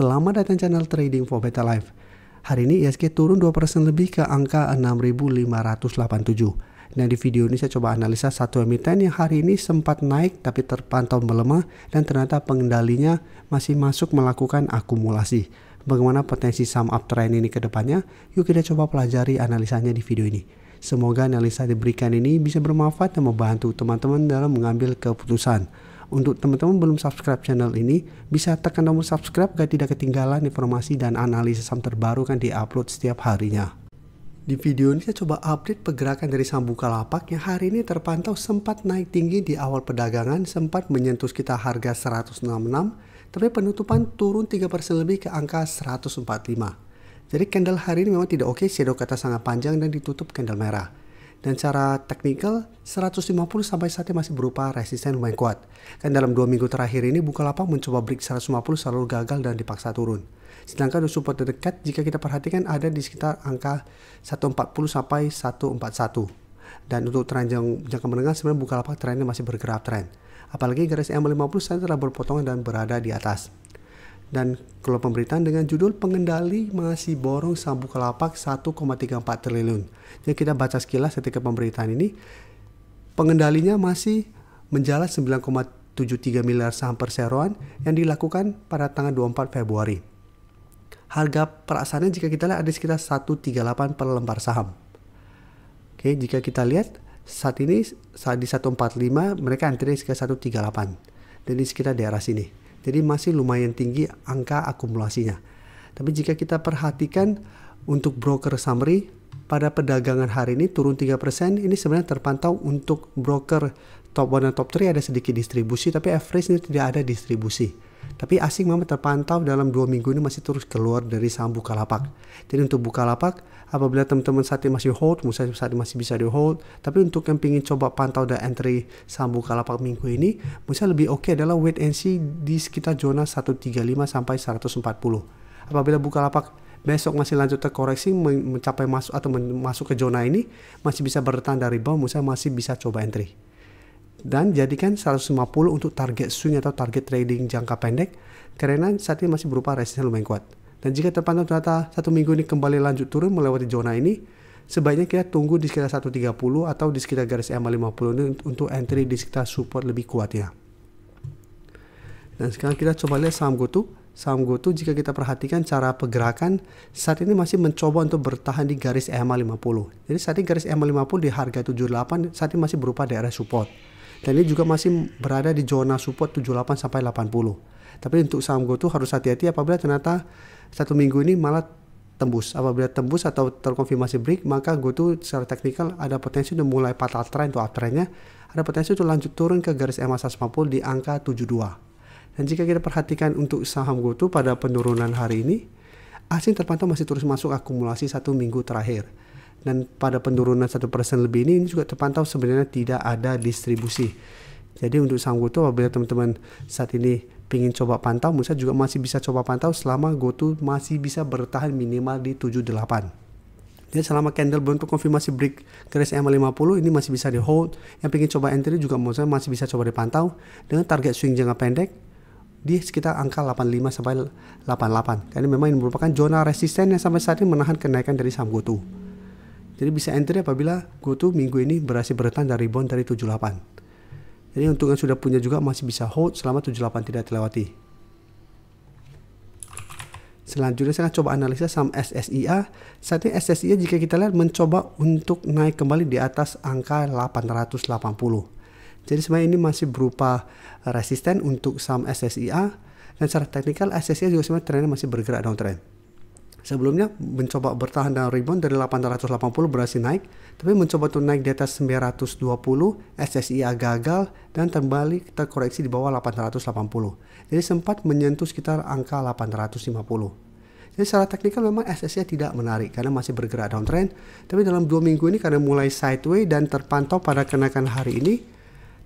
Selamat datang channel Trading for Better Life. Hari ini ISG turun 2% lebih ke angka 6.587. Nah, di video ini saya coba analisa satu emiten yang hari ini sempat naik tapi terpantau melemah dan ternyata pengendalinya masih masuk melakukan akumulasi. Bagaimana potensi saham uptrend ini ke depannya? Yuk kita coba pelajari analisanya di video ini. Semoga analisa diberikan ini bisa bermanfaat dan membantu teman-teman dalam mengambil keputusan. Untuk teman-teman belum subscribe channel ini, bisa tekan tombol subscribe agar tidak ketinggalan informasi dan analisis saham terbaru kan diupload setiap harinya. Di video ini saya coba update pergerakan dari saham Bukalapak yang hari ini terpantau sempat naik tinggi di awal perdagangan, sempat menyentuh sekitar harga 166, tapi penutupan turun 3% lebih ke angka 145. Jadi candle hari ini memang tidak oke, shadow kata sangat panjang dan ditutup candle merah. Dan secara teknikal 150 sampai saat ini masih berupa resisten lumayan kuat. Kan dalam 2 minggu terakhir ini Bukalapak mencoba break 150 selalu gagal dan dipaksa turun. Sedangkan support terdekat jika kita perhatikan ada di sekitar angka 140 sampai 141. Dan untuk tren jangka menengah sebenarnya Bukalapak trennya masih bergerak tren. Apalagi garis EMA 50 saat telah berpotongan dan berada di atas. Dan kalau pemberitaan dengan judul pengendali masih borong saham Bukalapak 1,34 triliun. Jadi kita baca sekilas ketika pemberitaan ini, pengendalinya masih menjalar 9,73 miliar saham perseroan yang dilakukan pada tanggal 24 Februari. Harga perasaannya jika kita lihat ada sekitar 138 per lembar saham. Oke, jika kita lihat saat ini di 145 mereka antri sekitar 138. Dan di sekitar daerah sini. Jadi masih lumayan tinggi angka akumulasinya. Tapi jika kita perhatikan untuk broker summary pada perdagangan hari ini turun 3%, ini sebenarnya terpantau untuk broker top 1 dan top 3 ada sedikit distribusi, tapi average ini tidak ada distribusi. Tapi asing memang terpantau dalam 2 minggu ini masih terus keluar dari saham Bukalapak. Jadi untuk Bukalapak, apabila teman-teman saat ini masih hold, misalnya saat ini masih bisa di hold, tapi untuk yang ingin coba pantau dan entry saham Bukalapak minggu ini, misalnya lebih oke adalah wait and see di sekitar zona 135 sampai 140. Apabila Bukalapak besok masih lanjut terkoreksi mencapai masuk atau masuk ke zona ini, masih bisa bertahan dari bawah, misalnya masih bisa coba entry. Dan jadikan 150 untuk target swing atau target trading jangka pendek karena saat ini masih berupa resisten lumayan kuat. Dan jika terpantau ternyata satu minggu ini kembali lanjut turun melewati zona ini, sebaiknya kita tunggu di sekitar 130 atau di sekitar garis EMA 50 ini untuk entry di sekitar support lebih kuatnya. Dan sekarang kita coba lihat saham GoTo. Saham GoTo jika kita perhatikan cara pergerakan saat ini masih mencoba untuk bertahan di garis EMA 50. Jadi saat ini garis EMA 50 di harga 78 saat ini masih berupa daerah support. Dan ini juga masih berada di zona support 78 sampai 80. Tapi untuk saham GoTo harus hati-hati apabila ternyata satu minggu ini malah tembus. Apabila tembus atau terkonfirmasi break, maka GoTo secara teknikal ada potensi untuk mulai patah trend untuk uptrendnya. Ada potensi untuk lanjut turun ke garis EMA 150 di angka 72. Dan jika kita perhatikan untuk saham GoTo pada penurunan hari ini, asing terpantau masih terus masuk akumulasi satu minggu terakhir. Dan pada penurunan 1% lebih ini juga terpantau sebenarnya tidak ada distribusi. Jadi untuk saham GoTo apabila teman-teman saat ini ingin coba pantau, misalnya juga masih bisa coba pantau selama GoTo masih bisa bertahan minimal di 78. Jadi selama candle bentuk konfirmasi break garis EMA 50 ini masih bisa di hold. Yang ingin coba entry juga masih bisa coba dipantau dengan target swing jangka pendek di sekitar angka 85 sampai 88. Karena memang ini merupakan zona resisten yang sampai saat ini menahan kenaikan dari saham GoTo. Jadi bisa entry apabila GoTo minggu ini berhasil bertahan dari rebound dari 78. Jadi untuk yang sudah punya juga masih bisa hold selama 78 tidak terlewati. Selanjutnya saya akan coba analisa saham SSIA. Saat ini SSIA jika kita lihat mencoba untuk naik kembali di atas angka 880. Jadi sebenarnya ini masih berupa resisten untuk saham SSIA. Dan secara teknikal SSIA juga sebenarnya trennya masih bergerak downtrend. Sebelumnya mencoba bertahan dan rebound dari 880 berhasil naik, tapi mencoba untuk naik di atas 920, SSIA gagal dan kembali terkoreksi di bawah 880. Jadi sempat menyentuh sekitar angka 850. Jadi secara teknikal memang SSIA tidak menarik karena masih bergerak downtrend, tapi dalam 2 minggu ini karena mulai sideways dan terpantau pada kenaikan hari ini,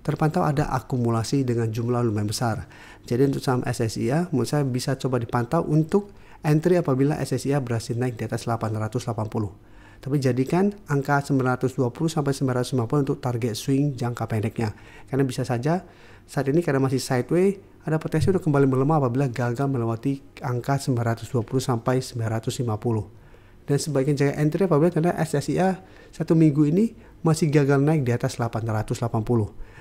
terpantau ada akumulasi dengan jumlah lumayan besar. Jadi untuk saham SSIA, menurut saya bisa coba dipantau untuk entry apabila SSIA berhasil naik di atas 880. Tapi jadikan angka 920 sampai 950 untuk target swing jangka pendeknya. Karena bisa saja saat ini karena masih sideways, ada potensi untuk kembali melemah apabila gagal melewati angka 920 sampai 950. Dan sebagian jaga entry apabila ternyata SSIA satu minggu ini masih gagal naik di atas 880.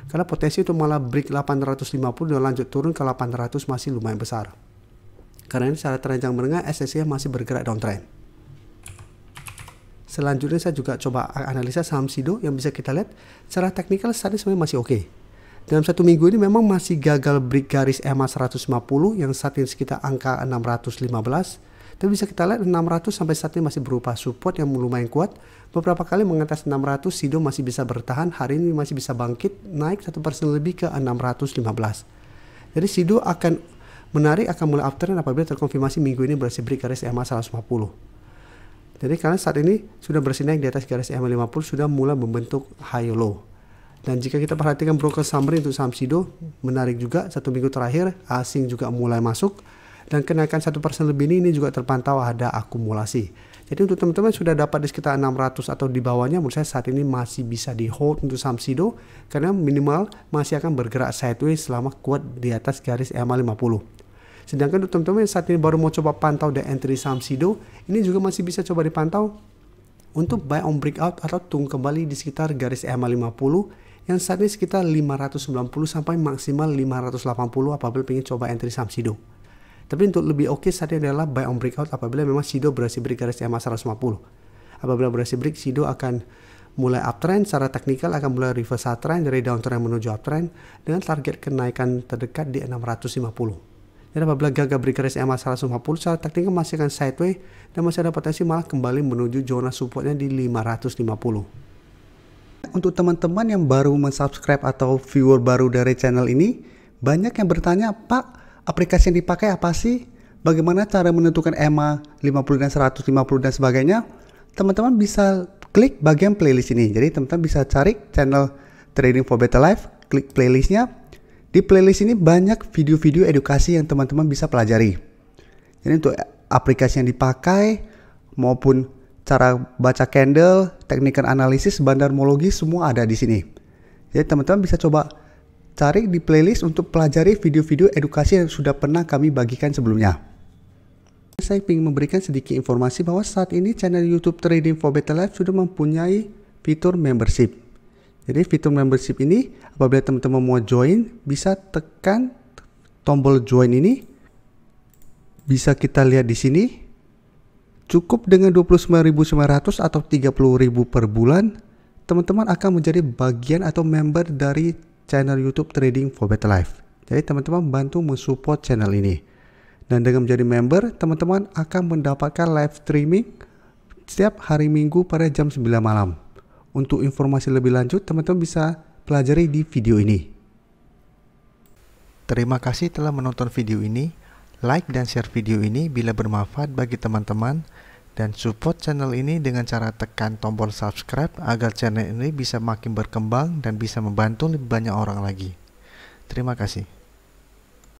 Karena potensi untuk malah break 850 dan lanjut turun ke 800 masih lumayan besar. Karena ini secara teranjang menengah SSIA masih bergerak downtrend. Selanjutnya saya juga coba analisa saham Sido yang bisa kita lihat secara teknikal saat ini sebenarnya masih oke. Dalam satu minggu ini memang masih gagal break garis EMA 150 yang saat ini sekitar angka 615. Tapi bisa kita lihat 600 sampai saat ini masih berupa support yang lumayan kuat. Beberapa kali mengatas 600 Sido masih bisa bertahan. Hari ini masih bisa bangkit naik 1% lebih ke 615. Jadi Sido akan menarik, akan mulai uptrend apabila terkonfirmasi minggu ini berhasil break garis EMA 150. Jadi karena saat ini sudah berhasil naik di atas garis EMA 50 sudah mulai membentuk high low. Dan jika kita perhatikan broker summary untuk saham Sido menarik juga satu minggu terakhir asing juga mulai masuk. Dan kenaikan 1% lebih ini juga terpantau ada akumulasi. Jadi untuk teman-teman sudah dapat di sekitar 600 atau di bawahnya, menurut saya saat ini masih bisa di hold untuk saham Sido karena minimal masih akan bergerak sideways selama kuat di atas garis EMA 50. Sedangkan untuk teman-teman yang saat ini baru mau coba pantau the entry saham Sido, ini juga masih bisa coba dipantau untuk buy on breakout atau tunggu kembali di sekitar garis EMA 50 yang saat ini sekitar 590 sampai maksimal 580 apabila ingin coba entry saham Sido. Tapi untuk lebih oke saat ini adalah buy on breakout apabila memang Sido berhasil break garis EMA 150. Apabila berhasil break, Sido akan mulai uptrend secara teknikal, akan mulai reversal trend dari downtrend menuju uptrend dengan target kenaikan terdekat di 650. Dan apabila gagal break garis EMA 150 secara teknikal masih akan sideways dan masih ada potensi malah kembali menuju zona supportnya di 550. Untuk teman-teman yang baru mensubscribe atau viewer baru dari channel ini, banyak yang bertanya, Pak, aplikasi yang dipakai apa sih? Bagaimana cara menentukan EMA 50 dan 150 dan sebagainya? Teman-teman bisa klik bagian playlist ini. Jadi teman-teman bisa cari channel Trading for Better Life, klik playlistnya. Di playlist ini banyak video-video edukasi yang teman-teman bisa pelajari. Jadi untuk aplikasi yang dipakai maupun cara baca candle, teknikal analisis, bandarmologi semua ada di sini. Jadi teman-teman bisa coba cari di playlist untuk pelajari video-video edukasi yang sudah pernah kami bagikan sebelumnya. Saya ingin memberikan sedikit informasi bahwa saat ini channel YouTube Trading for Better Life sudah mempunyai fitur membership. Jadi fitur membership ini apabila teman-teman mau join bisa tekan tombol join ini. Bisa kita lihat di sini. Cukup dengan 29.900 atau 30.000 per bulan, teman-teman akan menjadi bagian atau member dari channel YouTube Trading for Better Life. Jadi teman-teman bantu mensupport channel ini. Dan dengan menjadi member, teman-teman akan mendapatkan live streaming setiap hari Minggu pada jam 9 malam. Untuk informasi lebih lanjut, teman-teman bisa pelajari di video ini. Terima kasih telah menonton video ini. Like dan share video ini bila bermanfaat bagi teman-teman. Dan support channel ini dengan cara tekan tombol subscribe agar channel ini bisa makin berkembang dan bisa membantu lebih banyak orang lagi. Terima kasih.